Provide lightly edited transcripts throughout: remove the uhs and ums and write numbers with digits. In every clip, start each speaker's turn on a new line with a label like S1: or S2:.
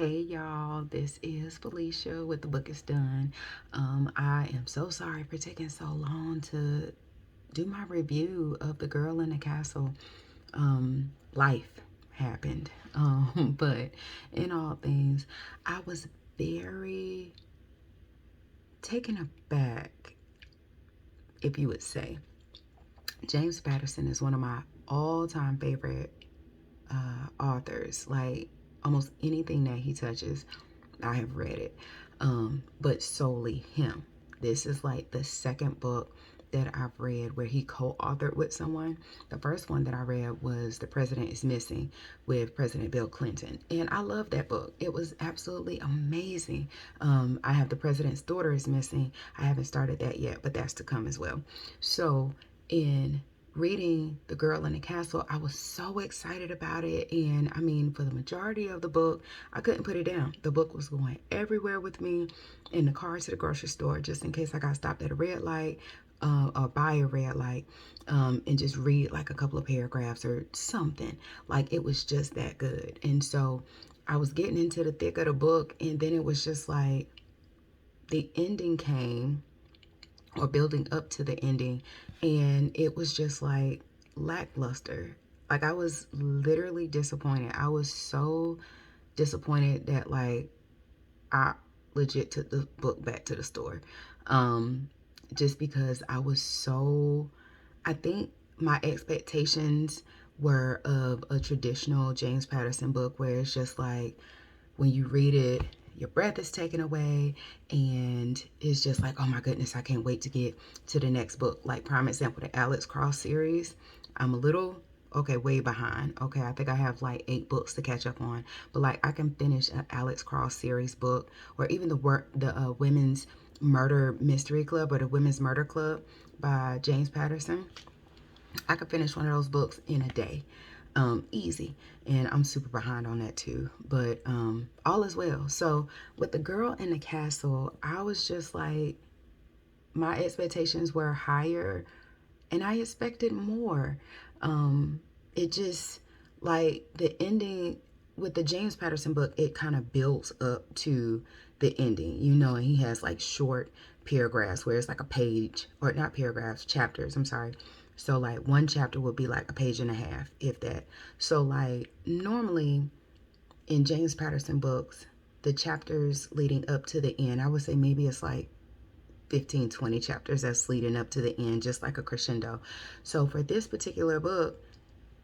S1: Hey y'all, this is Felicia with The Book is Done. I am so sorry for taking so long to do my review of The Girl in the Castle. Life happened. But in all things, I was very taken aback, if you would say. James Patterson is one of my all-time favorite authors. Like, almost anything that he touches, I have read it, but solely him. This is like the second book that I've read where he co-authored with someone. The first one that I read was The President is Missing with President Bill Clinton. And I love that book. It was absolutely amazing. I have The President's Daughter is Missing. I haven't started that yet, but that's to come as well. So in reading The Girl in the Castle, I was so excited about it. And I mean, for the majority of the book, I couldn't put it down. The book was going everywhere with me, in the car to the grocery store, just in case I got stopped at a red light or by a red light, and just read like a couple of paragraphs or something. Like, it was just that good. And so I was getting into the thick of the book, and then it was just like the ending came, or building up to the ending, and it was just like lackluster. Like, I was literally disappointed. I was so disappointed that, like, I legit took the book back to the store, just because I was so, I think my expectations were of a traditional James Patterson book where it's just like, when you read it, your breath is taken away, and it's just like, oh my goodness, I can't wait to get to the next book. Like, prime example, the Alex Cross series. I'm a little, okay, way behind. Okay, I think I have like 8 books to catch up on, but like, I can finish an Alex Cross series book, or even the Women's Murder Mystery Club, or the Women's Murder Club by James Patterson. I could finish one of those books in a day, easy. And I'm super behind on that too, but all is well. So with The Girl in the Castle, I was just like, my expectations were higher, and I expected more. It just, like, the ending with the James Patterson book, it kind of builds up to the ending, and he has like short paragraphs where it's like a page, or not paragraphs, chapters, I'm sorry. So like, one chapter would be like a page and a half, if that. So like, normally in James Patterson books, the chapters leading up to the end, I would say maybe it's like 15, 20 chapters that's leading up to the end, just like a crescendo. So for this particular book,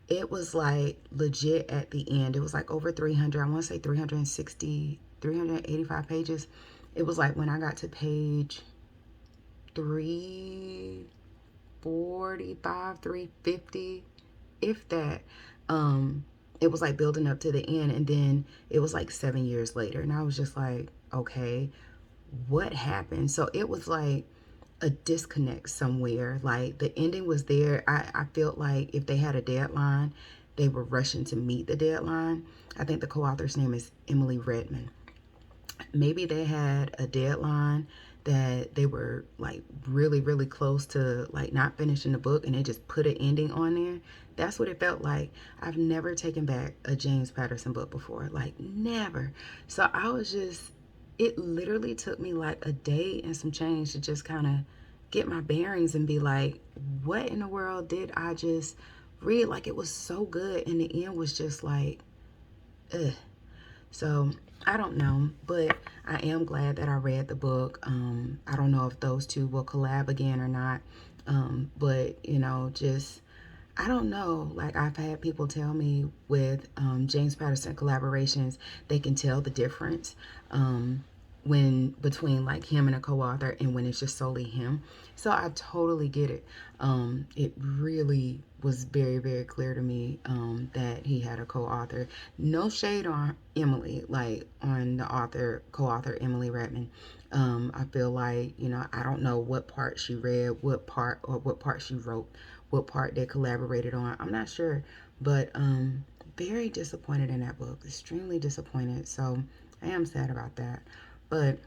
S1: it was like legit at the end. It was like over 300, I want to say 360, 385 pages. It was like when I got to page 345, 350, if that, it was like building up to the end. And then it was like 7 years later. And I was just like, okay, what happened? So it was like a disconnect somewhere. Like, the ending was there. I felt like if they had a deadline, they were rushing to meet the deadline. I think the co-author's name is Emily Redmond. Maybe they had a deadline that they were like really, really close to, like, not finishing the book, and they just put an ending on there. That's what it felt like. I've never taken back a James Patterson book before, like, never. So I was just, it literally took me like a day and some change to just kind of get my bearings and be like, what in the world did I just read? Like, it was so good, and the end was just like, ugh. So I don't know, but I am glad that I read the book. I don't know if those two will collab again or not. But just, I don't know. Like, I've had people tell me with James Patterson collaborations, they can tell the difference, when between like him and a co-author, and when it's just solely him. So I totally get it. It really was very, very clear to me that he had a co-author. No shade on Emily, like on the co-author Emily Redmond. I feel like, I don't know what part she read, what part she wrote, what part they collaborated on. I'm not sure, but very disappointed in that book. Extremely disappointed. So I am sad about that. But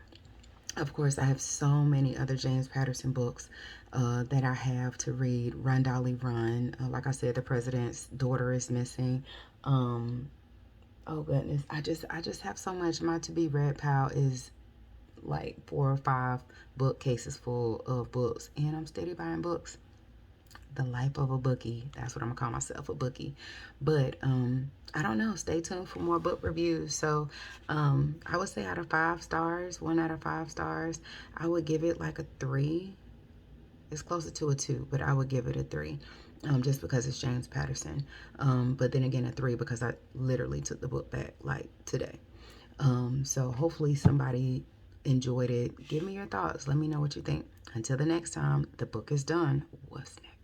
S1: of course, I have so many other James Patterson books that I have to read. Run, Dolly, Run. Like I said, The President's Daughter is Missing. Um, Oh goodness, I just have so much. My to be read pile is like 4 or 5 bookcases full of books, and I'm steady buying books. The life of a bookie. That's what I'm gonna call myself, a bookie. But I don't know. Stay tuned for more book reviews. So I would say out of 5 stars, 1 out of 5 stars, I would give it like a 3. It's closer to a 2, but I would give it a 3. Just because it's James Patterson. But then again, a 3 because I literally took the book back like today. So hopefully somebody enjoyed it. Give me your thoughts. Let me know what you think. Until the next time, the book is done. What's next?